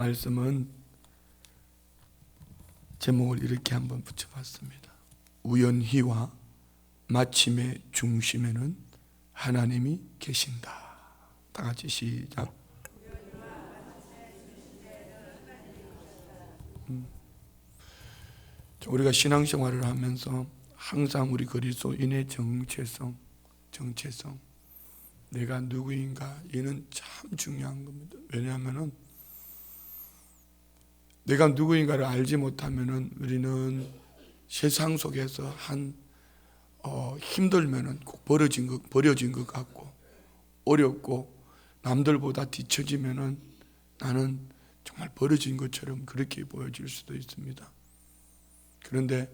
말씀은 제목을 이렇게 한번 붙여봤습니다. 우연히와 마침의 중심에는 하나님이 계신다. 다 같이 시작. 우리가 신앙생활을 하면서 항상 우리 그리스도인의 정체성, 내가 누구인가, 이는 참 중요한 겁니다. 왜냐하면 내가 누구인가를 알지 못하면 우리는 세상 속에서 힘들면은 꼭 버려진 것 같고, 어렵고 남들보다 뒤처지면은 나는 정말 버려진 것처럼 그렇게 보여질 수도 있습니다. 그런데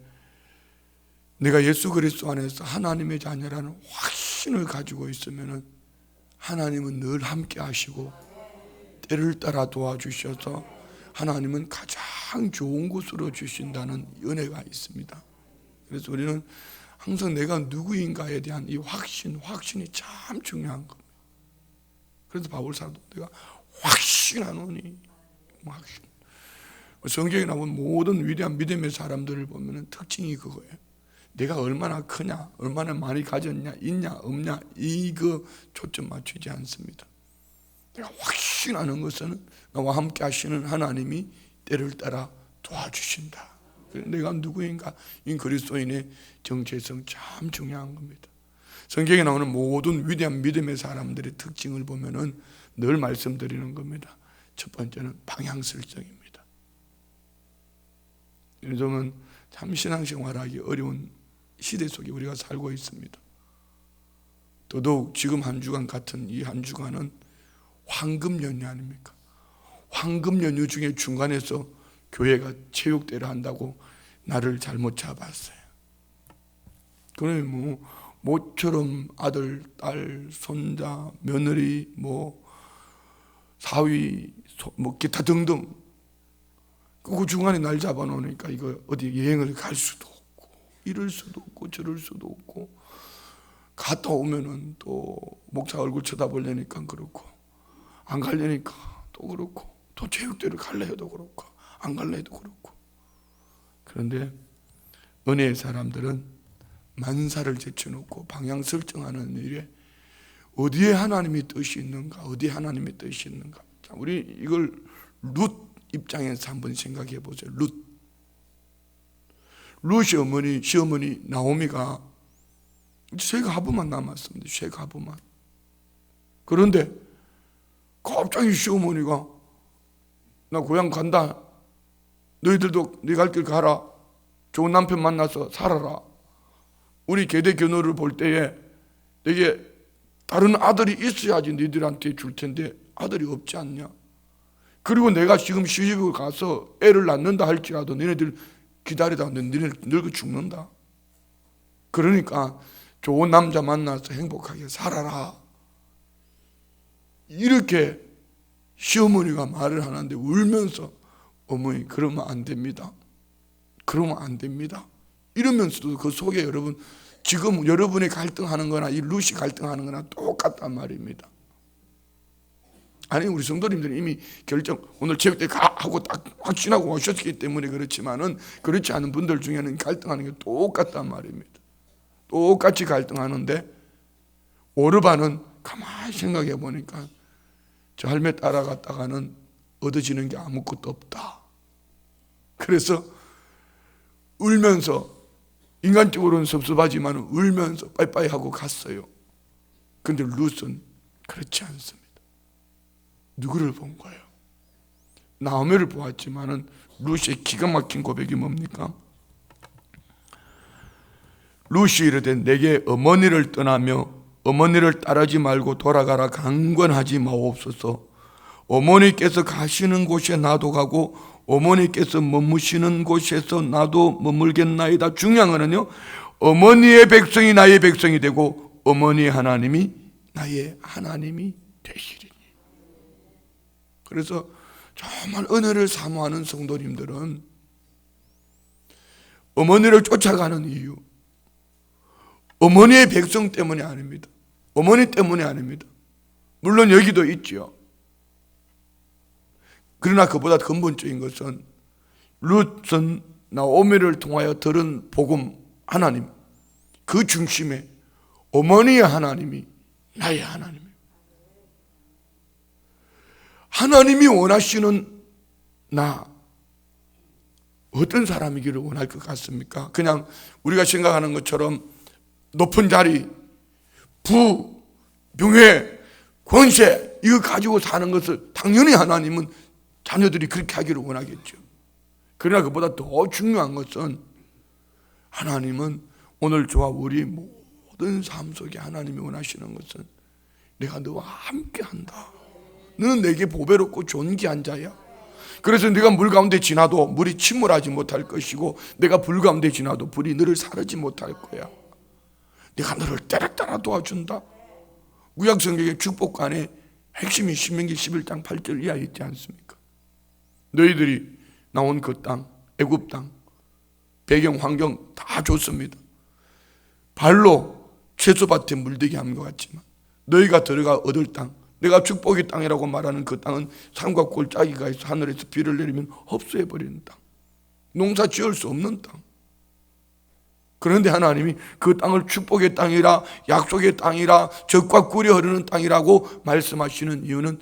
내가 예수 그리스도 안에서 하나님의 자녀라는 확신을 가지고 있으면은 하나님은 늘 함께 하시고 때를 따라 도와주셔서 하나님은 가장 좋은 곳으로 주신다는 은혜가 있습니다. 그래서 우리는 항상 내가 누구인가에 대한 이 확신이 참 중요한 겁니다. 그래서 바울 사도 내가 확신하노니, 확신. 성경에 나온 모든 위대한 믿음의 사람들을 보면 특징이 그거예요. 내가 얼마나 크냐, 얼마나 많이 가졌냐, 있냐, 없냐, 이거 초점 맞추지 않습니다. 내가 확신하는 것은 나와 함께 하시는 하나님이 때를 따라 도와주신다. 내가 누구인가, 이 그리스도인의 정체성 참 중요한 겁니다. 성경에 나오는 모든 위대한 믿음의 사람들의 특징을 보면은 늘 말씀드리는 겁니다. 첫 번째는 방향설정입니다. 요즘은 참 신앙생활하기 어려운 시대 속에 우리가 살고 있습니다. 더더욱 지금 한 주간 같은 이 한 주간은 황금 연휴 아닙니까? 황금 연휴 중에 중간에서 교회가 체육대회를 한다고 나를 잘못 잡았어요. 그러면 모처럼 아들, 딸, 손자, 며느리, 사위, 기타 등등 그 중간에 날 잡아놓으니까 이거 어디 여행을 갈 수도 없고 이럴 수도 없고 저럴 수도 없고 갔다 오면은 또 목사 얼굴 쳐다보려니까 그렇고 안 가려니까 또 그렇고 또 체육대회를 갈래 해도 그렇고 안 갈래 해도 그렇고. 그런데 은혜의 사람들은 만사를 제쳐놓고 방향 설정하는 일에 어디에 하나님의 뜻이 있는가, 어디에 하나님의 뜻이 있는가. 자, 우리 이걸 룻 입장에서 한번 생각해 보세요. 룻이 시어머니 나오미가 세 가부만 남았습니다. 세 가부만. 그런데 갑자기 시어머니가 나 고향 간다. 너희들도 네 갈 길 가라. 좋은 남편 만나서 살아라. 우리 계대 견우를 볼 때에 내게 다른 아들이 있어야지 너희들한테 줄 텐데 아들이 없지 않냐. 그리고 내가 지금 시집을 가서 애를 낳는다 할지라도 너희들 기다리다가 너희들 늙어 죽는다. 그러니까 좋은 남자 만나서 행복하게 살아라. 이렇게 시어머니가 말을 하는데 울면서 어머니 그러면 안 됩니다. 그러면 안 됩니다. 이러면서도 그 속에 여러분 지금 여러분이 갈등하는 거나 이 룻이 갈등하는 거나 똑같단 말입니다. 아니 우리 성도님들은 이미 결정 오늘 체육대 가 하고 딱 확신하고 오셨기 때문에 그렇지만은 그렇지 않은 분들 중에는 갈등하는 게 똑같단 말입니다. 똑같이 갈등하는데 오르반은 가만히 생각해 보니까 저 할매 따라갔다가는 얻어지는 게 아무것도 없다. 그래서 울면서 인간적으로는 섭섭하지만 울면서 빠이빠이 하고 갔어요. 그런데 룻은 그렇지 않습니다. 누구를 본 거예요? 나오미를 보았지만은 룻의 기가 막힌 고백이 뭡니까? 룻이 이르되 내게 어머니를 떠나며 어머니를 따르지 말고 돌아가라 강권하지 마옵소서. 어머니께서 가시는 곳에 나도 가고 어머니께서 머무시는 곳에서 나도 머물겠나이다. 중요한 거는요, 어머니의 백성이 나의 백성이 되고 어머니의 하나님이 나의 하나님이 되시리니. 그래서 정말 은혜를 사모하는 성도님들은 어머니를 쫓아가는 이유, 어머니의 백성 때문이 아닙니다. 어머니 때문이 아닙니다. 물론 여기도 있죠. 그러나 그보다 근본적인 것은 룻은 나오미를 통하여 들은 복음, 하나님, 그 중심에 어머니의 하나님이 나의 하나님이에요. 하나님이 원하시는 나, 어떤 사람이기를 원할 것 같습니까? 그냥 우리가 생각하는 것처럼 높은 자리, 부, 명예, 권세 이거 가지고 사는 것을 당연히 하나님은 자녀들이 그렇게 하기를 원하겠죠. 그러나 그보다 더 중요한 것은 하나님은 오늘 저와 우리 모든 삶 속에 하나님이 원하시는 것은 내가 너와 함께 한다. 너는 내게 보배롭고 존귀한 자야. 그래서 네가 물 가운데 지나도 물이 침몰하지 못할 것이고 내가 불 가운데 지나도 불이 너를 사르지 못할 거야. 내가 너를 때려따라 도와준다. 구약성경의 축복관의 핵심이 신명기 11장 8절 이하에 있지 않습니까? 너희들이 나온 그 땅, 애굽 땅, 배경 환경 다 좋습니다. 발로 채소밭에 물들게 하는 것 같지만 너희가 들어가 얻을 땅, 내가 축복의 땅이라고 말하는 그 땅은 산과 골짜기가 있어 하늘에서 비를 내리면 흡수해버리는 땅, 농사 지을 수 없는 땅. 그런데 하나님이 그 땅을 축복의 땅이라, 약속의 땅이라, 젖과 꿀이 흐르는 땅이라고 말씀하시는 이유는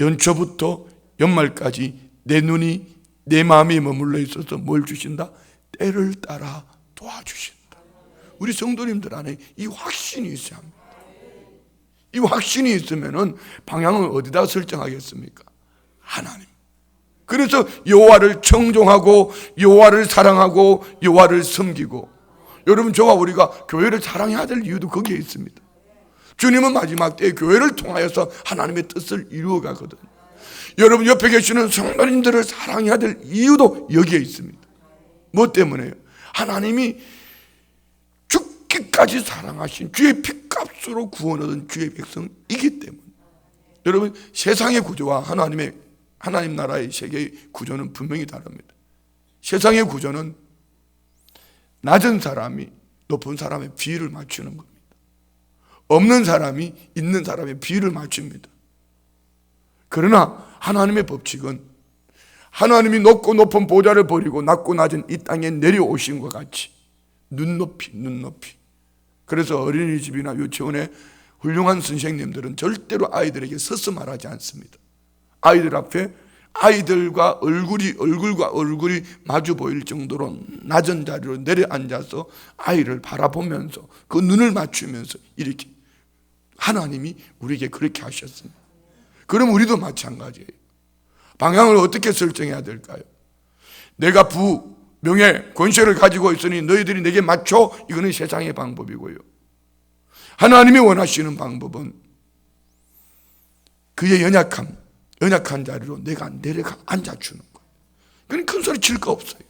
연초부터 연말까지 내 눈이 내 마음이 머물러 있어서 뭘 주신다? 때를 따라 도와주신다. 우리 성도님들 안에 이 확신이 있어야 합니다. 이 확신이 있으면은 방향을 어디다 설정하겠습니까? 하나님. 그래서 여호와를 청종하고 여호와를 사랑하고 여호와를 섬기고, 여러분 저와 우리가 교회를 사랑해야 될 이유도 거기에 있습니다. 주님은 마지막 때에 교회를 통하여서 하나님의 뜻을 이루어가거든요. 여러분 옆에 계시는 성도님들을 사랑해야 될 이유도 여기에 있습니다. 뭐 때문에요? 하나님이 죽기까지 사랑하신 주의 핏값으로 구원 얻은 주의 백성이기 때문에. 여러분 세상의 구조와 하나님 나라의 세계의 구조는 분명히 다릅니다. 세상의 구조는 낮은 사람이 높은 사람의 비율을 맞추는 겁니다. 없는 사람이 있는 사람의 비율을 맞춥니다. 그러나 하나님의 법칙은 하나님이 높고 높은 보좌를 버리고 낮고 낮은 이 땅에 내려오신 것 같이 눈높이. 그래서 어린이집이나 유치원에 훌륭한 선생님들은 절대로 아이들에게 서서 말하지 않습니다. 아이들 앞에 아이들과 얼굴과 얼굴이 마주 보일 정도로 낮은 자리로 내려앉아서 아이를 바라보면서 그 눈을 맞추면서 이렇게 하나님이 우리에게 그렇게 하셨습니다. 그럼 우리도 마찬가지예요. 방향을 어떻게 설정해야 될까요? 내가 부, 명예, 권세를 가지고 있으니 너희들이 내게 맞춰. 이거는 세상의 방법이고요. 하나님이 원하시는 방법은 그의 연약한 자리로 내가 내려가 앉아주는 거예요. 그러니까 큰 소리 칠 거 없어요.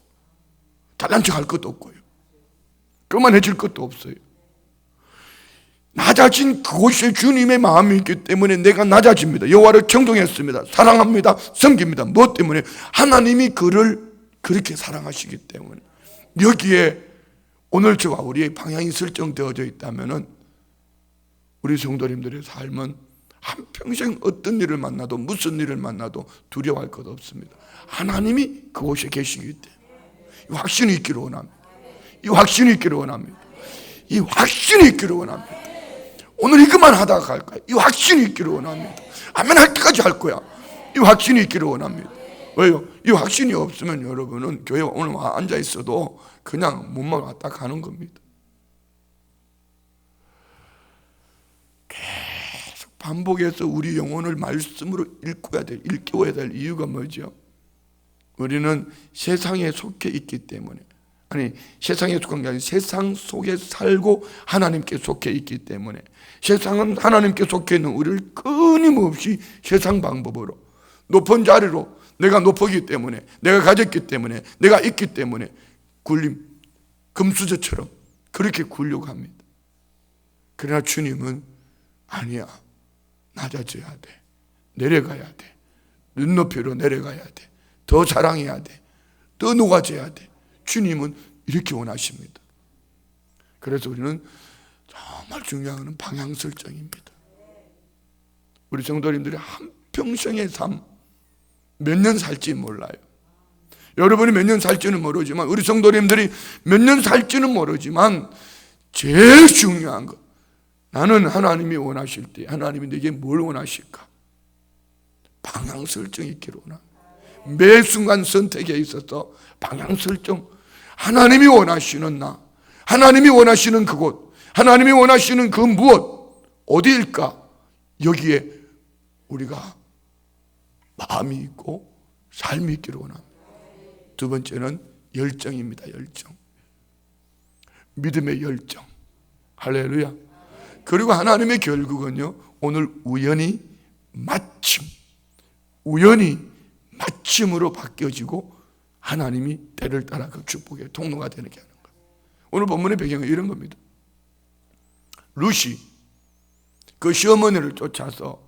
잘난 척 할 것도 없고요. 그만해질 것도 없어요. 낮아진 그곳에 주님의 마음이 있기 때문에 내가 낮아집니다. 여호와를 청종했습니다. 사랑합니다. 섬깁니다. 무엇 때문에? 하나님이 그를 그렇게 사랑하시기 때문에. 여기에 오늘 저와 우리의 방향이 설정되어져 있다면 우리 성도님들의 삶은 한평생 어떤 일을 만나도 무슨 일을 만나도 두려워할 것 없습니다. 하나님이 그곳에 계시기 때문에. 이 확신이 있기를 원합니다. 이 확신이 있기를 원합니다. 이 확신이 있기를 원합니다. 오늘 이것만 하다가 갈 거야. 이 확신이 있기를 원합니다. 아멘 할 때까지 할 거야. 이 확신이 있기를 원합니다. 왜요? 이 확신이 없으면 여러분은 교회에 오늘 와 앉아 있어도 그냥 몸만 왔다 가는 겁니다. 계속 반복해서 우리 영혼을 말씀으로 일깨워야 될 이유가 뭐죠? 우리는 세상에 속해 있기 때문에, 세상에 속한 게 아니라 세상 속에 살고 하나님께 속해 있기 때문에, 세상은 하나님께 속해 있는 우리를 끊임없이 세상 방법으로 높은 자리로, 내가 높았기 때문에, 내가 가졌기 때문에, 내가 있기 때문에 금수저처럼 그렇게 굴려고 합니다. 그러나 주님은 아니야. 낮아져야 돼. 내려가야 돼. 눈높이로 내려가야 돼. 더 사랑해야 돼. 더 녹아져야 돼. 주님은 이렇게 원하십니다. 그래서 우리는 정말 중요한 것은 방향 설정입니다. 우리 성도님들의 한평생의 삶, 몇 년 살지 몰라요. 여러분이 몇 년 살지는 모르지만, 우리 성도님들이 몇 년 살지는 모르지만, 제일 중요한 것, 나는 하나님이 원하실 때 하나님이 내게 뭘 원하실까? 방향 설정이 있기를 원합니다. 매 순간 선택에 있어서 방향 설정, 하나님이 원하시는 나, 하나님이 원하시는 그곳, 하나님이 원하시는 그 무엇, 어디일까? 여기에 우리가 마음이 있고 삶이 있기를 원합니다. 두 번째는 열정입니다. 열정, 믿음의 열정. 할렐루야. 그리고 하나님의 결국은요, 오늘 우연히 마침으로 바뀌어지고 하나님이 때를 따라 그 축복의 통로가 되게 하는 거예요. 오늘 본문의 배경은 이런 겁니다. 룻이 그 시어머니를 쫓아서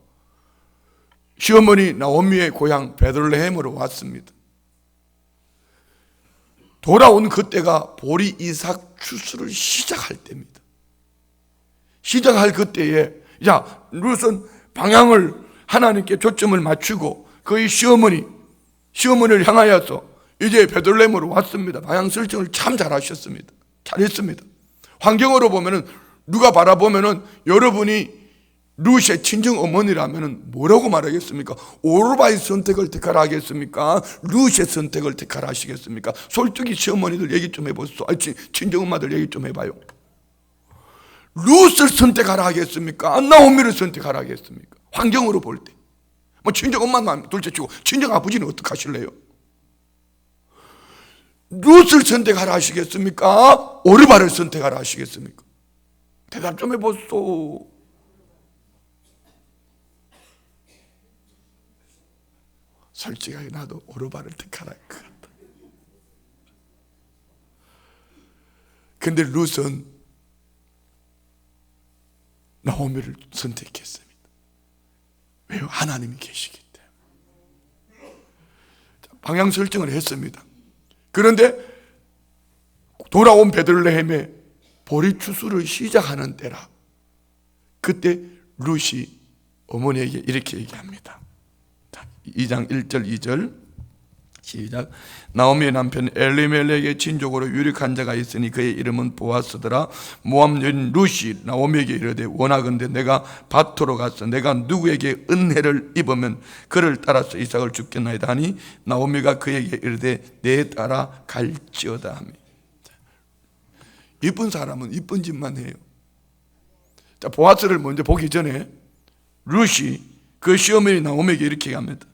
시어머니 나오미의 고향 베들레헴으로 왔습니다. 돌아온 그때가 보리 이삭 추수를 시작할 때입니다. 시작할 그때에 룻은 방향을 하나님께 초점을 맞추고 그의 시어머니를 향하여서 이제 베들레헴으로 왔습니다. 방향 설정을 참 잘하셨습니다. 잘했습니다. 환경으로 보면은, 누가 바라보면은, 여러분이 룻의 친정 어머니라면은 뭐라고 말하겠습니까? 오르바의 선택을 택하라 하겠습니까? 룻의 선택을 택하라 하시겠습니까? 솔직히 시어머니들 얘기 좀 해보세요. 친정 엄마들 얘기 좀 해봐요. 룻을 선택하라 하겠습니까? 나오미를 선택하라 하겠습니까? 환경으로 볼 때. 친정 엄마는 둘째치고 친정 아버지는 어떻게 하실래요? 룻을 선택하라 하시겠습니까? 오르바를 선택하라 하시겠습니까? 대답 좀 해보소. 솔직하게 나도 오르바를 택하라 할 것 같다. 근데 룻은 나오미를 선택했습니다. 왜요? 하나님이 계시기 때문에. 방향 설정을 했습니다. 그런데 돌아온 베들레헴에 보리 추수를 시작하는 때라. 그때 룻이 어머니에게 이렇게 얘기합니다. 2장 1절 2절 시작. 나오미의 남편 엘리멜렉의 친족으로 유력한 자가 있으니 그의 이름은 보아스더라. 모압 여인 룻이 나오미에게 이르되 원하건대 내가 밭으로 가서 내가 누구에게 은혜를 입으면 그를 따라서 이삭을 죽겠나이다 하니 나오미가 그에게 이르되 내 따라 갈지어다 하며. 이쁜 사람은 이쁜 짓만 해요. 자, 보아스를 먼저 보기 전에 룻이 그 시어머니 나오미에게 이렇게 합니다.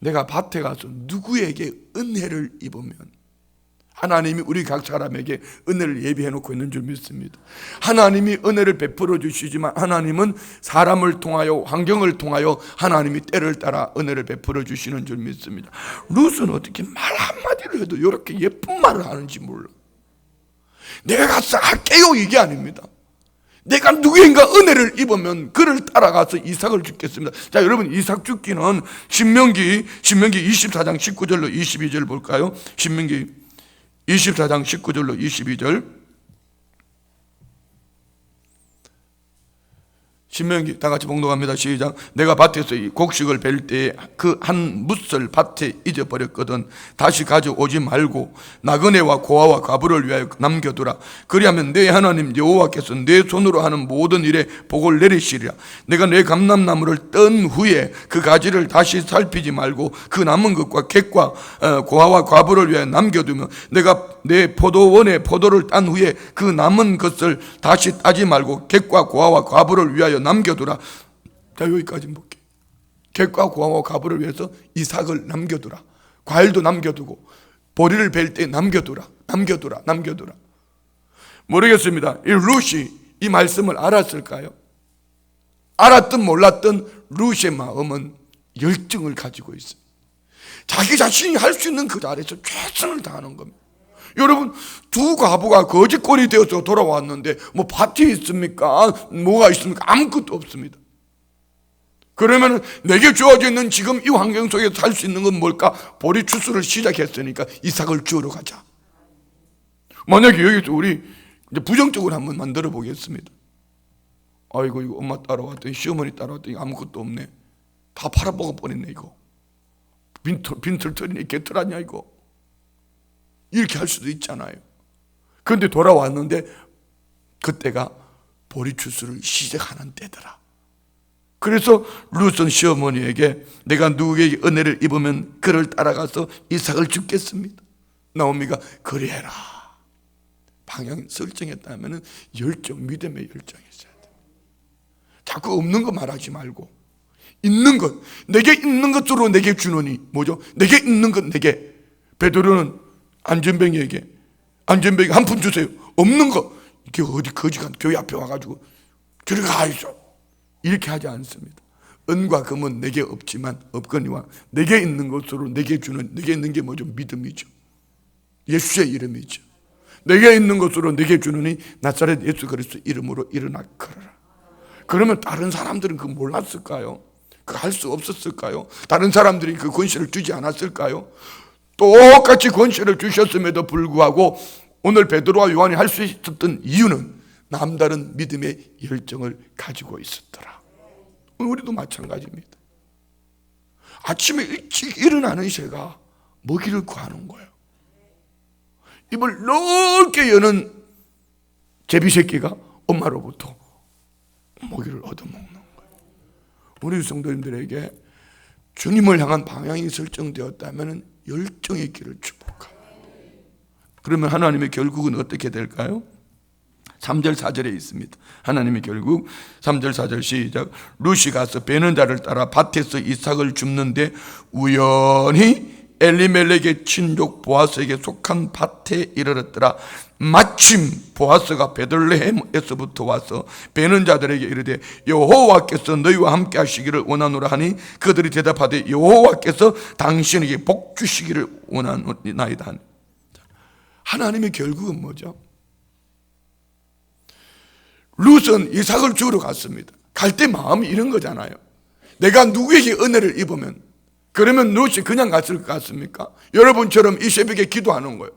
내가 밭에 가서 누구에게 은혜를 입으면, 하나님이 우리 각 사람에게 은혜를 예비해 놓고 있는 줄 믿습니다. 하나님이 은혜를 베풀어 주시지만 하나님은 사람을 통하여, 환경을 통하여 하나님이 때를 따라 은혜를 베풀어 주시는 줄 믿습니다. 룻은 어떻게 말 한마디로 해도 이렇게 예쁜 말을 하는지 몰라. 내가 가서 할게요 이게 아닙니다. 내가 누구인가 은혜를 입으면 그를 따라가서 이삭을 죽겠습니다. 자, 여러분, 이삭 죽기는 신명기 24장 19절로 22절 볼까요? 신명기 24장 19절로 22절. 신명기 다 같이 봉독합니다. 시작. 내가 밭에서 이 곡식을 벨 때에 그 한 뭇을 밭에 잊어버렸거든. 다시 가져오지 말고 나그네와 고아와 과부를 위하여 남겨두라. 그리하면 내 하나님 여호와께서 내 손으로 하는 모든 일에 복을 내리시리라. 내가 내 감람나무를 뜬 후에 그 가지를 다시 살피지 말고 그 남은 것과 객과 고아와 과부를 위하여 남겨두며 내가 내 포도원에 포도를 딴 후에 그 남은 것을 다시 따지 말고 객과 고아와 과부를 위하여 남겨두라. 자, 여기까지 볼게요. 객과 고아와 과부를 위해서 이삭을 남겨두라. 과일도 남겨두고 보리를 벨 때 남겨두라. 모르겠습니다. 이 룻이 이 말씀을 알았을까요? 알았든 몰랐든 룻의 마음은 열정을 가지고 있어요. 자기 자신이 할 수 있는 그 자리에서 최선을 다하는 겁니다. 여러분, 두 과부가 거지꼴이 되어서 돌아왔는데 뭐 밭이 있습니까? 뭐가 있습니까? 아무것도 없습니다. 그러면 내게 주어져 있는 지금 이 환경 속에서 살 수 있는 건 뭘까? 보리 추수를 시작했으니까 이삭을 주우러 가자. 만약에 여기서 우리 이제 부정적으로 한번 만들어 보겠습니다. 아이고, 이거 엄마 따라왔더니 시어머니 따라왔더니 아무것도 없네. 다 팔아먹어 버렸네. 이거 빈털터리니 개털하냐 이거, 이렇게 할 수도 있잖아요. 그런데 돌아왔는데 그때가 보리추수를 시작하는 때더라. 그래서 룻은 시어머니에게 내가 누구에게 은혜를 입으면 그를 따라가서 이삭을 줍겠습니다. 나오미가 그리 해라. 방향 설정했다면 열정, 믿음의 열정이 있어야 돼. 자꾸 없는 거 말하지 말고 있는 것, 내게 있는 것으로 내게 주노니, 뭐죠? 내게 있는 것 내게. 베드로는 안전뱅이에게 한 푼 주세요. 없는 거, 이게 어디 거지간 교회 앞에 와가지고 저리 가 있어, 이렇게 하지 않습니다. 은과 금은 내게 없지만 없거니와 내게 있는 것으로 내게 주는, 내게 있는 게 뭐죠? 믿음이죠. 예수의 이름이죠. 내게 있는 것으로 내게 주느니 나사렛 예수 그리스도 이름으로 일어나 걸어라. 그러면 다른 사람들은 그거 몰랐을까요? 그거 할 수 없었을까요? 다른 사람들이 그 권세를 주지 않았을까요? 똑같이 권세를 주셨음에도 불구하고 오늘 베드로와 요한이 할 수 있었던 이유는 남다른 믿음의 열정을 가지고 있었더라. 우리도 마찬가지입니다. 아침에 일찍 일어나는 새가 먹이를 구하는 거예요. 입을 넓게 여는 제비새끼가 엄마로부터 먹이를 얻어먹는 거예요. 우리 성도님들에게 주님을 향한 방향이 설정되었다면 열정의 길을 축복합니다. 그러면 하나님의 결국은 어떻게 될까요? 3절 4절에 있습니다. 하나님이 결국 3절 4절 시작. 룻이 가서 베는 자를 따라 밭에서 이삭을 줍는데 우연히 엘리멜렉의 친족 보아스에게 속한 밭에 이르렀더라. 마침 보아스가 베들레헴에서부터 와서 베는 자들에게 이르되 여호와께서 너희와 함께 하시기를 원하노라 하니 그들이 대답하되 여호와께서 당신에게 복 주시기를 원하나이다. 하나님의 결국은 뭐죠? 룻은 이삭을 주러 갔습니다. 갈 때 마음이 이런 거잖아요. 내가 누구에게 은혜를 입으면, 그러면 룻이 그냥 갔을 것 같습니까? 여러분처럼 이 새벽에 기도하는 거예요.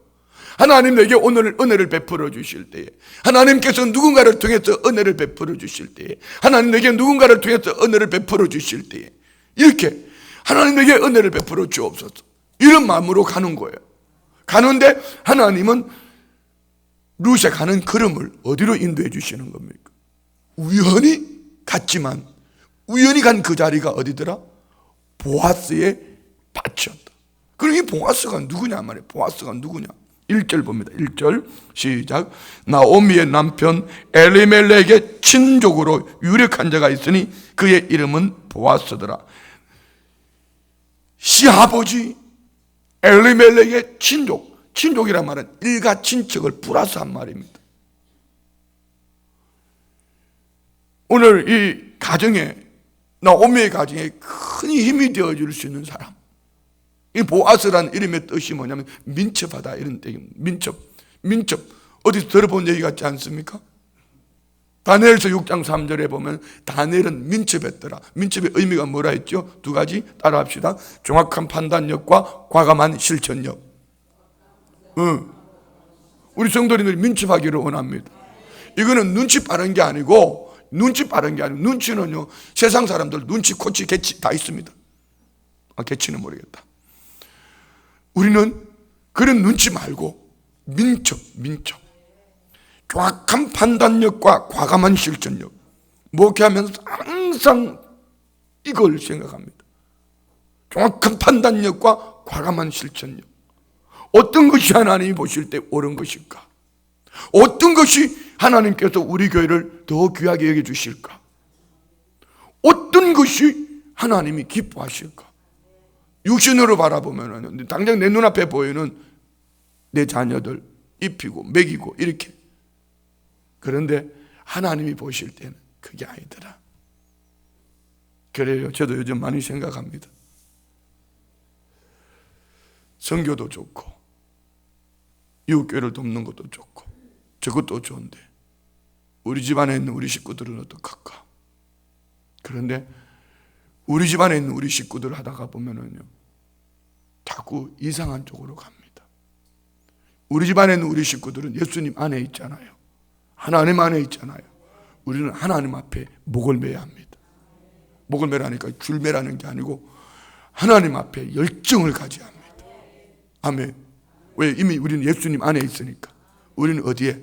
하나님 내게 오늘 은혜를 베풀어 주실 때에, 하나님께서 누군가를 통해서 은혜를 베풀어 주실 때에, 하나님 내게 누군가를 통해서 은혜를 베풀어 주실 때에, 이렇게 하나님 내게 은혜를 베풀어 주옵소서, 이런 마음으로 가는 거예요. 가는데 하나님은 룻에 가는 걸음을 어디로 인도해 주시는 겁니까? 우연히 갔지만 우연히 간 그 자리가 어디더라? 보아스의 밭이었다. 그럼 이 보아스가 누구냐 말이에요. 보아스가 누구냐? 1절 봅니다. 1절 시작. 나오미의 남편 엘리멜렉의 친족으로 유력한 자가 있으니 그의 이름은 보아스더라. 시아버지 엘리멜렉의 친족, 친족이란 말은 일가 친척을 플러스한 말입니다. 오늘 이 가정에, 나오미의 가정에 큰 힘이 되어줄 수 있는 사람, 이 보아스라는 이름의 뜻이 뭐냐면 민첩하다, 이런 뜻입니다. 민첩 어디서 들어본 얘기 같지 않습니까? 다니엘서 6장 3절에 보면 다니엘은 민첩했더라. 민첩의 의미가 뭐라 했죠? 두 가지 따라합시다. 정확한 판단력과 과감한 실천력. 우리 성도님들이 민첩하기를 원합니다. 이거는 눈치 빠른 게 아니고, 눈치는요, 세상 사람들 눈치, 코치, 개치 다 있습니다. 개치는 모르겠다. 우리는 그런 눈치 말고 민첩. 정확한 판단력과 과감한 실천력. 목회하면서 항상 이걸 생각합니다. 정확한 판단력과 과감한 실천력. 어떤 것이 하나님이 보실 때 옳은 것일까? 어떤 것이 하나님께서 우리 교회를 더 귀하게 여겨주실까? 어떤 것이 하나님이 기뻐하실까? 육신으로 바라보면 당장 내 눈앞에 보이는 내 자녀들 입히고 먹이고 이렇게. 그런데 하나님이 보실 때는 그게 아니더라. 그래요. 저도 요즘 많이 생각합니다. 선교도 좋고 이웃교회를 돕는 것도 좋고 저것도 좋은데 우리 집안에 있는 우리 식구들은 어떡할까? 그런데 우리 집안에 있는 우리 식구들 하다가 보면은요, 자꾸 이상한 쪽으로 갑니다. 우리 집안에 있는 우리 식구들은 예수님 안에 있잖아요. 하나님 안에 있잖아요. 우리는 하나님 앞에 목을 매야 합니다. 목을 매라니까 줄 매라는 게 아니고 하나님 앞에 열정을 가져야 합니다. 아멘. 왜? 이미 우리는 예수님 안에 있으니까. 우리는 어디에?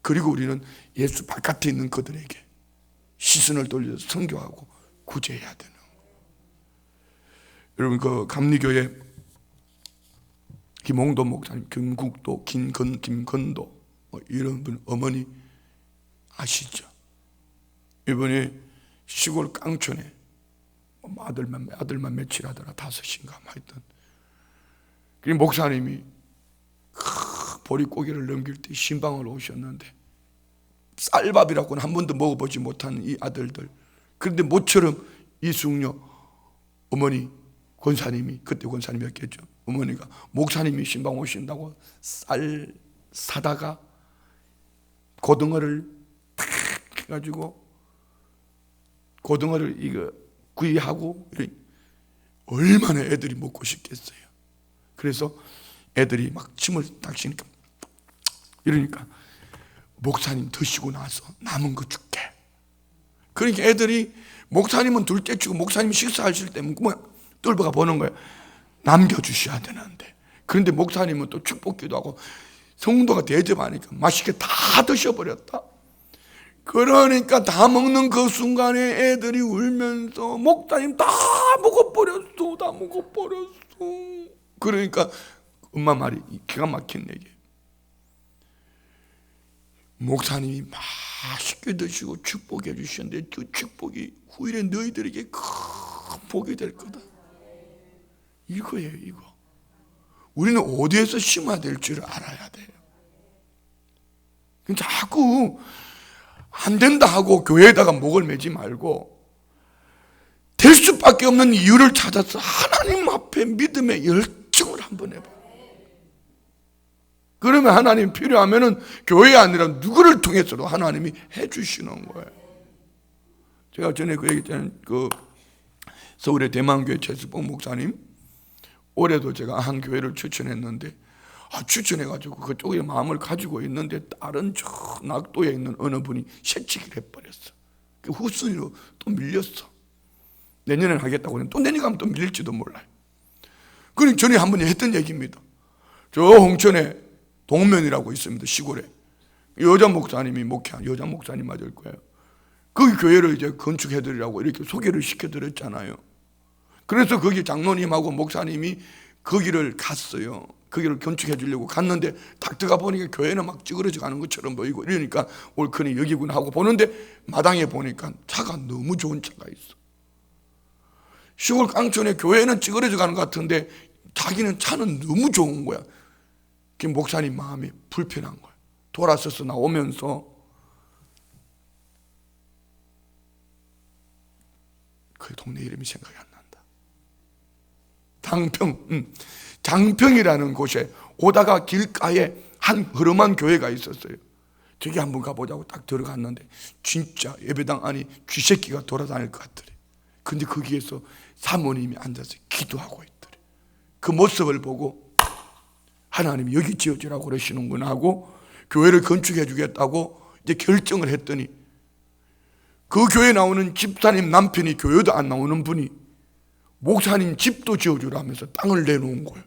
그리고 우리는 예수 바깥에 있는 그들에게 시선을 돌려서 선교하고 구제해야 되는 거예요. 여러분, 그 감리교회 김홍도 목사님, 김국도, 김건도 이런 분 어머니 아시죠? 이번에 시골 깡촌에 아들만 며칠 하더라, 5인가 하여튼. 그 목사님이 보릿고개를 넘길 때 신방을 오셨는데 쌀밥이라고는 한 번도 먹어보지 못한 이 아들들, 그런데 모처럼 이숙녀 어머니 권사님이, 그때 권사님이었겠죠, 어머니가 목사님이 신방 오신다고 쌀 사다가 고등어를 탁 해가지고 고등어를 이거 구이하고, 얼마나 애들이 먹고 싶겠어요. 그래서 애들이 막 침을 딱 쉬니까 이러니까 목사님 드시고 나서 남은 거 줄게. 그러니까 애들이 목사님은 둘째 치고 목사님이 식사하실 때 뚫어가 보는 거예요. 남겨주셔야 되는데. 그런데 목사님은 또 축복기도 하고 성도가 대접하니까 맛있게 다 드셔버렸다. 그러니까 다 먹는 그 순간에 애들이 울면서 목사님 다 먹어버렸어, 다 먹어버렸어. 그러니까 엄마 말이 기가 막힌 얘기예요. 목사님이 맛있게 드시고 축복해 주셨는데 그 축복이 후일에 너희들에게 큰 복이 될 거다. 이거예요, 이거. 우리는 어디에서 심어야 될 줄 알아야 돼요. 자꾸 안 된다 하고 교회에다가 목을 매지 말고 될 수밖에 없는 이유를 찾아서 하나님 앞에 믿음의 열정을 한번 해봐요. 그러면 하나님 필요하면은 교회 아니라 누구를 통해서도 하나님이 해주시는 거예요. 제가 전에 그 얘기했잖아요. 그 서울의 대만교회 최수봉 목사님, 올해도 제가 한 교회를 추천했는데, 추천해가지고 그쪽에 마음을 가지고 있는데 다른 저 낙도에 있는 어느 분이 새치기를 해버렸어. 그 후순위로 또 밀렸어. 내년에 하겠다고 했는데 또 내년 가면 또 밀릴지도 몰라요. 그러니까 전에 한 번에 했던 얘기입니다. 저 홍천에 동면이라고 있습니다, 시골에. 여자 목사님이 목회한 여자 목사님 맞을 거예요. 그 교회를 이제 건축해드리라고 이렇게 소개를 시켜드렸잖아요. 그래서 거기 장로님하고 목사님이 거기를 갔어요. 거기를 건축해 주려고 갔는데 딱 들어가 보니까 교회는 막 찌그러져 가는 것처럼 보이고 이러니까 옳거니 여기구나 하고 보는데 마당에 보니까 차가 너무 좋은 차가 있어. 시골 깡촌에 교회는 찌그러져 가는 것 같은데 자기는 차는 너무 좋은 거야. 그 목사님 마음이 불편한 거야. 돌아서서 나오면서 그 동네 이름이 생각이 안 난다. 장평이라는 곳에 오다가 길가에 한 허름한 교회가 있었어요. 저기 한번 가보자고 딱 들어갔는데 진짜 예배당 안이 쥐새끼가 돌아다닐 것 같더래. 근데 거기에서 사모님이 앉아서 기도하고 있더래. 그 모습을 보고 하나님이 여기 지어주라고 그러시는구나 하고 교회를 건축해 주겠다고 이제 결정을 했더니 그 교회에 나오는 집사님 남편이 교회도 안 나오는 분이 목사님 집도 지어주라 하면서 땅을 내놓은 거예요.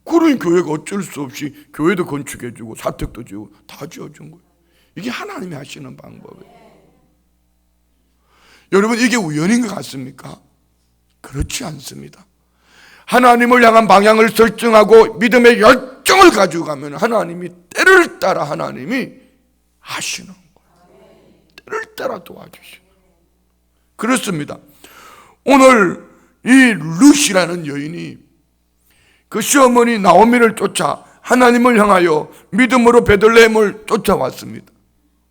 그러니 교회가 어쩔 수 없이 교회도 건축해 주고 사택도 지고 다 지어준 거예요. 이게 하나님이 하시는 방법이에요. 여러분, 이게 우연인 것 같습니까? 그렇지 않습니다. 하나님을 향한 방향을 설정하고 믿음의 열정을 가지고 가면 하나님이 때를 따라 하나님이 하시는 거예요. 때를 따라 도와주시는 거예요. 그렇습니다. 오늘 이 룻이라는 여인이 그 시어머니 나오미를 쫓아 하나님을 향하여 믿음으로 베들레헴을 쫓아왔습니다.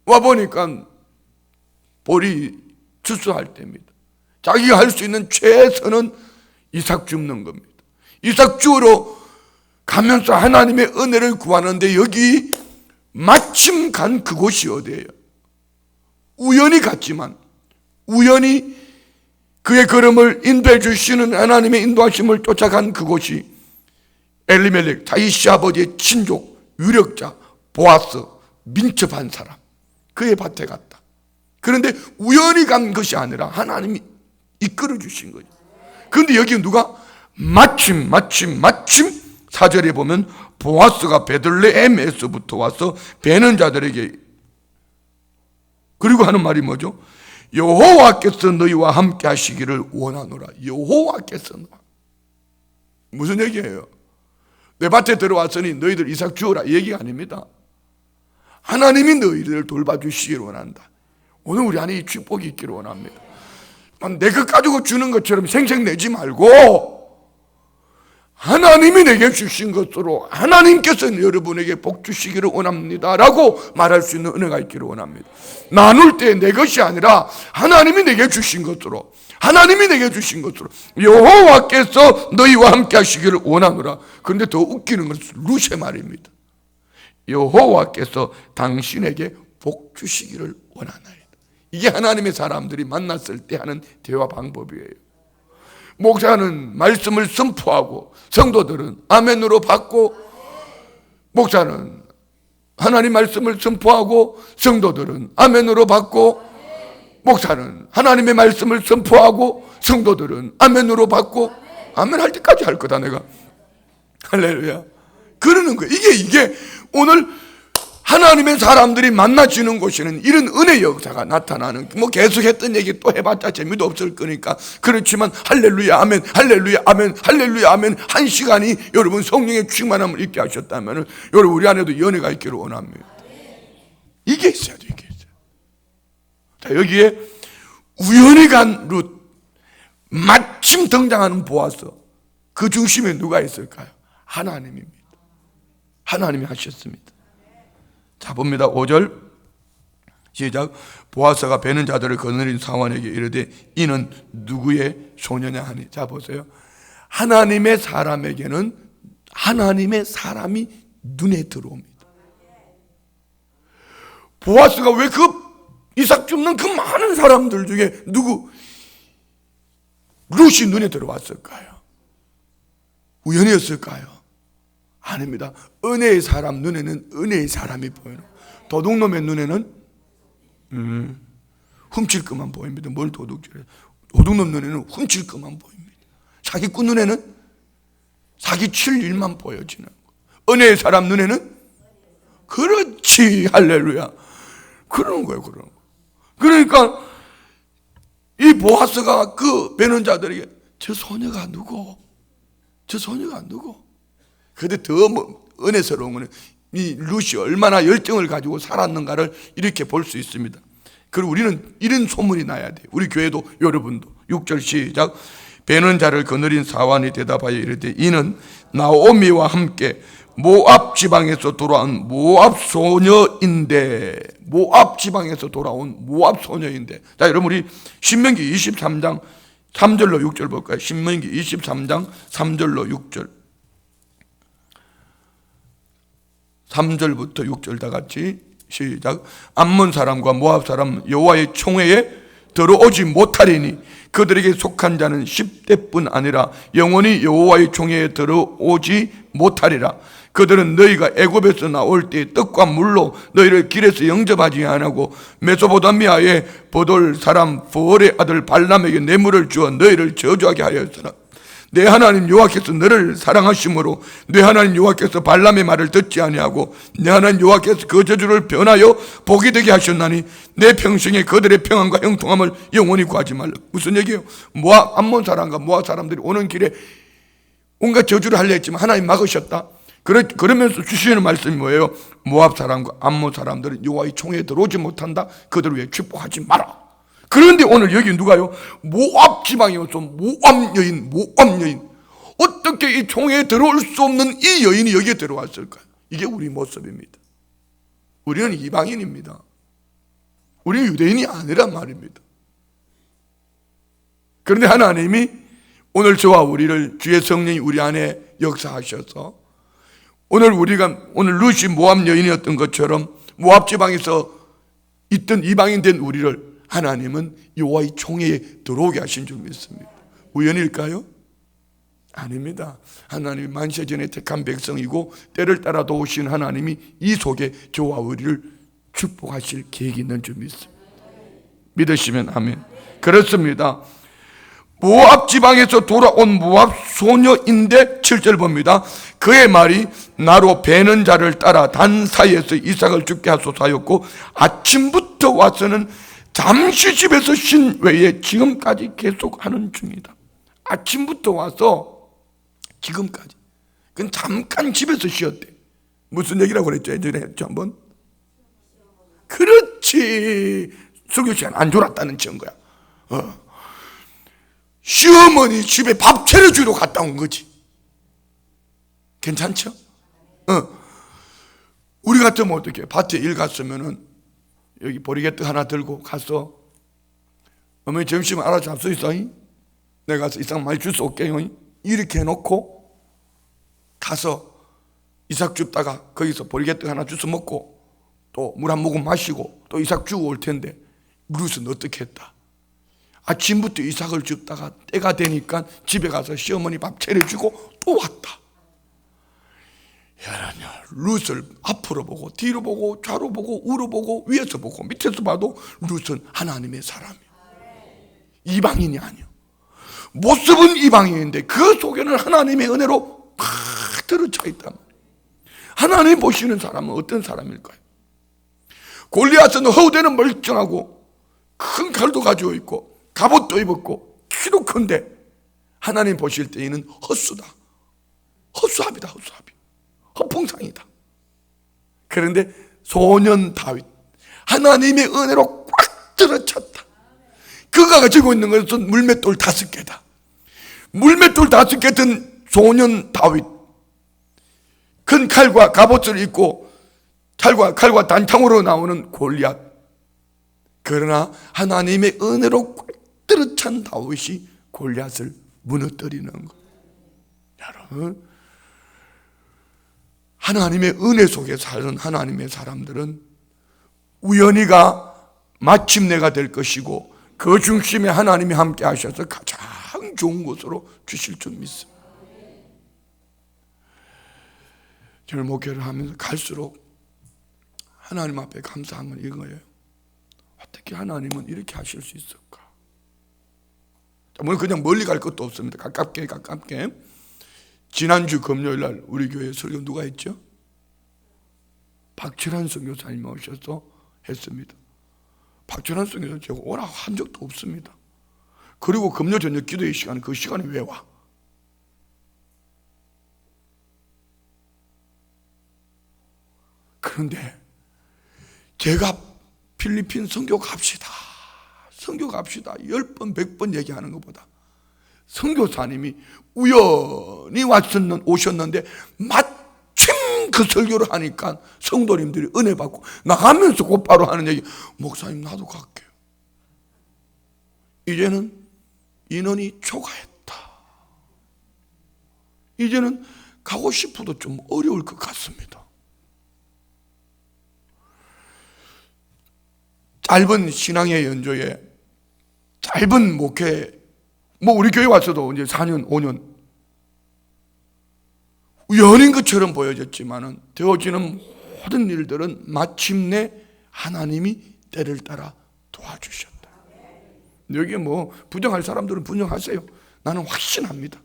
와보니까 볼이 추수할 때입니다. 자기가 할 수 있는 최선은 이삭 줍는 겁니다. 이삭 주우러 가면서 하나님의 은혜를 구하는데 여기 마침 간 그곳이 어디예요? 우연히 갔지만 우연히 그의 걸음을 인도해 주시는 하나님의 인도하심을 쫓아간 그곳이 엘리멜렉, 다윗 시아버지의 친족, 유력자, 보아스, 민첩한 사람, 그의 밭에 갔다. 그런데 우연히 간 것이 아니라 하나님이 이끌어 주신 거죠. 그런데 여기 누가? 마침 4절에 보면 보아스가 베들레헴에서부터 와서 베는 자들에게, 그리고 하는 말이 뭐죠? 여호와께서 너희와 함께 하시기를 원하노라. 여호와께서. 무슨 얘기예요? 내 밭에 들어왔으니 너희들 이삭 주어라, 이 얘기가 아닙니다. 하나님이 너희들을 돌봐주시기를 원한다. 오늘 우리 안에 이 축복이 있기를 원합니다. 내 것 가지고 주는 것처럼 생색내지 말고 하나님이 내게 주신 것으로 하나님께서 여러분에게 복 주시기를 원합니다 라고 말할 수 있는 은혜가 있기를 원합니다. 나눌 때 내 것이 아니라 하나님이 내게 주신 것으로, 하나님이 내게 주신 것으로 여호와께서 너희와 함께 하시기를 원하노라. 그런데 더 웃기는 것은 루시의 말입니다. 여호와께서 당신에게 복 주시기를 원하나이다. 이게 하나님의 사람들이 만났을 때 하는 대화 방법이에요. 목사는 말씀을 선포하고 성도들은 아멘으로 받고, 목사는 하나님 말씀을 선포하고 성도들은 아멘으로 받고, 목사는 하나님의 말씀을 선포하고 성도들은 아멘으로 받고, 아멘 할 때까지 할 거다 내가. 할렐루야. 그러는 거예요. 이게 오늘 하나님의 사람들이 만나지는 곳에는 이런 은혜 역사가 나타나는, 뭐 계속 했던 얘기 또 해봤자 재미도 없을 거니까. 그렇지만 할렐루야 아멘, 할렐루야 아멘, 할렐루야 아멘 한 시간이 여러분 성령의 충만함을 입게 하셨다면 여러분 우리 안에도 연애가 있기를 원합니다. 이게 있어야죠. 이게 있어요. 자, 여기에 우연히 간 룻, 마침 등장하는 보아스, 그 중심에 누가 있을까요? 하나님입니다. 하나님이 하셨습니다. 자, 봅니다. 5절 시작. 보아스가 베는 자들을 거느린 사환에게 이르되 이는 누구의 소녀냐 하니. 자, 보세요. 하나님의 사람에게는 하나님의 사람이 눈에 들어옵니다. 보아스가 왜 그 이삭 줍는 그 많은 사람들 중에 누구 룻이 눈에 들어왔을까요? 우연이었을까요? 아닙니다. 은혜의 사람 눈에는 은혜의 사람이 보여요. 도둑놈의 눈에는 훔칠 것만 보입니다. 뭘 도둑질해? 도둑놈 눈에는 훔칠 것만 보입니다. 사기꾼 눈에는 사기칠 일만 보여지는 거예요. 은혜의 사람 눈에는, 그렇지, 할렐루야, 그러는 거예요. 그러는 거예요. 그러니까 이 보아스가 그 베는 자들에게 저 소녀가 누구? 저 소녀가 누구? 그런데 더 은혜스러운 것은 이 룻이 얼마나 열정을 가지고 살았는가를 이렇게 볼 수 있습니다. 그리고 우리는 이런 소문이 나야 돼요. 우리 교회도 여러분도. 6절 시작. 베는 자를 거느린 사환이 대답하여 이르되 이는 나오미와 함께 모압 지방에서 돌아온 모압 소녀인데. 모압 지방에서 돌아온 모압 소녀인데. 자, 여러분 우리 신명기 23장 3절로 6절 볼까요? 신명기 23장 3절로 6절. 3절부터 6절 다 같이 시작. 암몬 사람과 모압 사람 여호와의 총회에 들어오지 못하리니 그들에게 속한 자는 10대뿐 아니라 영원히 여호와의 총회에 들어오지 못하리라. 그들은 너희가 애굽에서 나올 때 떡과 물로 너희를 길에서 영접하지 아니하고 메소포타미아의 보돌 사람 부올의 아들 발람에게 뇌물을 주어 너희를 저주하게 하였으나 내 하나님 여호와께서 너를 사랑하심으로 내 하나님 여호와께서 발람의 말을 듣지 아니하고 내 하나님 여호와께서 그 저주를 변하여 복이 되게 하셨나니 내 평생에 그들의 평안과 형통함을 영원히 구하지 말라. 무슨 얘기예요? 모압 암몬 사람과 모압 사람들이 오는 길에 온갖 저주를 하려 했지만 하나님 막으셨다. 그러면서 주시는 말씀이 뭐예요? 모압 사람과 암몬 사람들은 여호와의 총회에 들어오지 못한다. 그들을 위해 축복하지 마라. 그런데 오늘 여기 누가요? 모압 지방이어서 모압 여인. 어떻게 이 총회에 들어올 수 없는 이 여인이 여기에 들어왔을까요? 이게 우리 모습입니다. 우리는 이방인입니다. 우리는 유대인이 아니란 말입니다. 그런데 하나님이 오늘 저와 우리를 주의 성령이 우리 안에 역사하셔서 오늘 룻이 모압 여인이었던 것처럼 모압 지방에서 있던 이방인 된 우리를 하나님은 여호와의 총회에 들어오게 하신 줄 믿습니다. 우연일까요? 아닙니다. 하나님이 만세전에 택한 백성이고 때를 따라 도우신 하나님이 이 속에 저와 우리를 축복하실 계획이 있는 줄 믿습니다. 믿으시면 아멘. 그렇습니다. 모압 지방에서 돌아온 모압 소녀인데 7절 봅니다. 그의 말이 나로 베는 자를 따라 단 사이에서 이삭을 죽게 하소서 하였고 아침부터 와서는 잠시 집에서 쉰 외에 지금까지 계속하는 중이다. 아침부터 와서 지금까지. 그건 잠깐 집에서 쉬었대. 무슨 얘기라고 그랬죠? 예전에 했죠 한번? 그렇지. 설교 시간 안 졸았다는 증거야. 시어머니 집에 밥 차려주러 갔다 온 거지. 괜찮죠? 우리 같으면 어떻게? 밭에 일 갔으면은 여기 보리개떡 하나 들고 가서 어머니 점심 알아서 잡수 있어? 내가 가서 이삭 많이 줄 수 없게요? 이렇게 해놓고 가서 이삭 줍다가 거기서 보리개떡 하나 주워 먹고 또 물 한 모금 마시고 또 이삭 주고 올 텐데 룻은 어떻게 했다? 아침부터 이삭을 줍다가 때가 되니까 집에 가서 시어머니 밥 차려주고 또 왔다. 룻을 앞으로 보고 뒤로 보고 좌로 보고 우로 보고 위에서 보고 밑에서 봐도 룻은 하나님의 사람이야. 이방인이 아니야. 모습은 이방인인데 그 속에는 하나님의 은혜로 팍 들어차 있단 말이야. 하나님 보시는 사람은 어떤 사람일까요? 골리앗은 허우대는 멀쩡하고 큰 칼도 가지고 있고 갑옷도 입었고 키도 큰데 하나님 보실 때에는 헛수다. 헛수합이다. 헛수합이. 헛풍상이다. 그런데 소년 다윗 하나님의 은혜로 꽉 들어찼다. 그가 가지고 있는 것은 물맷돌 5개다. 물맷돌 5개 든 소년 다윗 큰 칼과 갑옷을 입고 칼과 단창으로 나오는 골리앗. 그러나 하나님의 은혜로 꽉 들어찬 다윗이 골리앗을 무너뜨리는 것. 여러분, 하나님의 은혜 속에 사는 하나님의 사람들은 우연히가 마침내가 될 것이고 그 중심에 하나님이 함께 하셔서 가장 좋은 곳으로 주실 줄 믿습니다. 저는 목회를 하면서 갈수록 하나님 앞에 감사한 건 이거예요. 어떻게 하나님은 이렇게 하실 수 있을까? 그냥 멀리 갈 것도 없습니다. 가깝게 지난주 금요일 날 우리 교회 설교 누가 했죠? 박철환 선교사님 오셔서 했습니다. 박철환 선교사님 제가 오라 한 적도 없습니다. 그리고 금요 저녁 기도의 시간, 그 시간에 왜 와? 그런데 제가 필리핀 선교 갑시다 10번 100번 얘기하는 것보다 선교사님이 우연히 오셨는데 마침 그 설교를 하니까 성도님들이 은혜 받고 나가면서 곧바로 하는 얘기, 목사님 나도 갈게요. 이제는 인원이 초과했다. 이제는 가고 싶어도 좀 어려울 것 같습니다. 짧은 신앙의 연조에 짧은 목회, 우리 교회 와서도 이제 4년, 5년 우연인 것처럼 보여졌지만은 되어지는 모든 일들은 마침내 하나님이 때를 따라 도와주셨다. 여기 부정할 사람들은 부정하세요. 나는 확신합니다.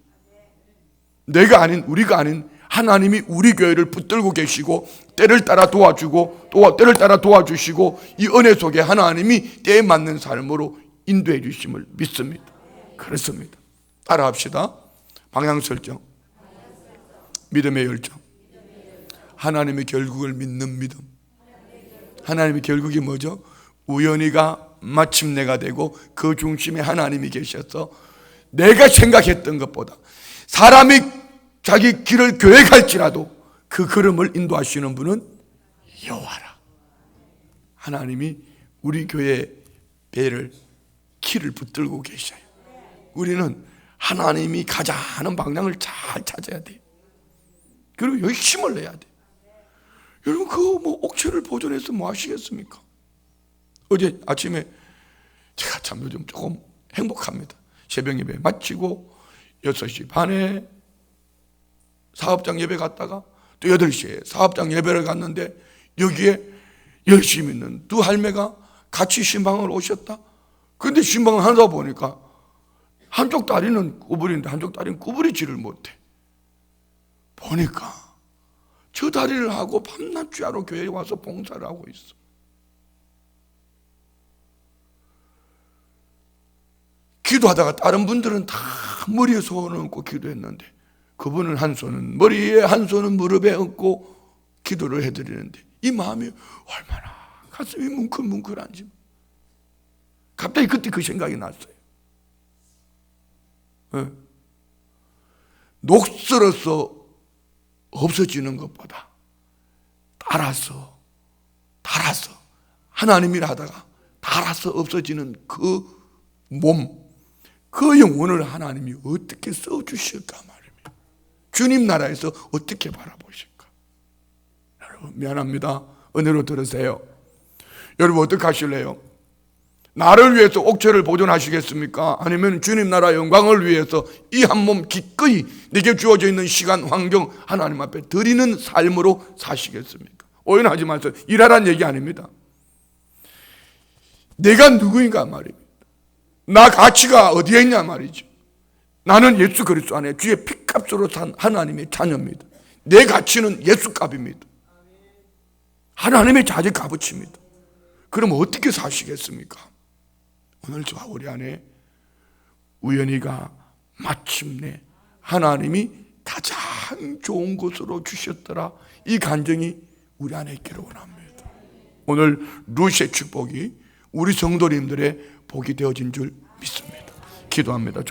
내가 아닌, 우리가 아닌 하나님이 우리 교회를 붙들고 계시고 때를 따라 도와주고 또 때를 따라 도와주시고 이 은혜 속에 하나님이 때에 맞는 삶으로 인도해 주심을 믿습니다. 그렇습니다. 따라합시다. 방향 설정, 믿음의 열정, 하나님의 결국을 믿는 믿음. 하나님의 결국이 뭐죠? 우연히가 마침내가 되고 그 중심에 하나님이 계셔서 내가 생각했던 것보다 사람이 자기 길을 계획할지라도 그 걸음을 인도하시는 분은 여호와라. 하나님이 우리 교회의 배를 키를 붙들고 계셔요. 우리는 하나님이 가자 하는 방향을 잘 찾아야 돼요. 그리고 열심을 내야 돼요. 여러분 옥체를 보존해서 뭐 하시겠습니까? 어제 아침에 제가 참 요즘 조금 행복합니다. 새벽 예배 마치고 6시 반에 사업장 예배 갔다가 또 8시에 사업장 예배를 갔는데 여기에 열심히 있는 두 할매가 같이 신방을 오셨다. 그런데 신방을 하다 보니까 한쪽 다리는 구부리는데 한쪽 다리는 구부리지를 못해. 보니까 저 다리를 하고 밤낮 주야로 교회에 와서 봉사를 하고 있어. 기도하다가 다른 분들은 다 머리에 손을 얹고 기도했는데 그분은 한 손은 머리에 한 손은 무릎에 얹고 기도를 해드리는데 이 마음이 얼마나 가슴이 뭉클뭉클한지 갑자기 그때 그 생각이 났어요. 녹슬어서 없어지는 것보다 달아서 하나님이라 하다가 달아서 없어지는 그 몸, 그 영혼을 하나님이 어떻게 써주실까 말입니다. 주님 나라에서 어떻게 바라보실까. 여러분 미안합니다. 은혜로 들으세요. 여러분 어떻게 하실래요? 나를 위해서 옥체를 보존하시겠습니까? 아니면 주님 나라 영광을 위해서 이 한 몸 기꺼이 내게 주어져 있는 시간, 환경 하나님 앞에 드리는 삶으로 사시겠습니까? 오해하지 마세요. 일하라는 얘기 아닙니다. 내가 누구인가 말입니다. 나 가치가 어디에 있냐 말이죠. 나는 예수 그리스도 안에 주의 피값으로 산 하나님의 자녀입니다. 내 가치는 예수값입니다. 하나님의 자제 값어치입니다. 그럼 어떻게 사시겠습니까? 오늘 저와 우리 안에 우연히가 마침내 하나님이 가장 좋은 것으로 주셨더라 이 간증이 우리 안에 있기를 원합니다. 오늘 루시의 축복이 우리 성도님들의 복이 되어진 줄 믿습니다. 기도합니다.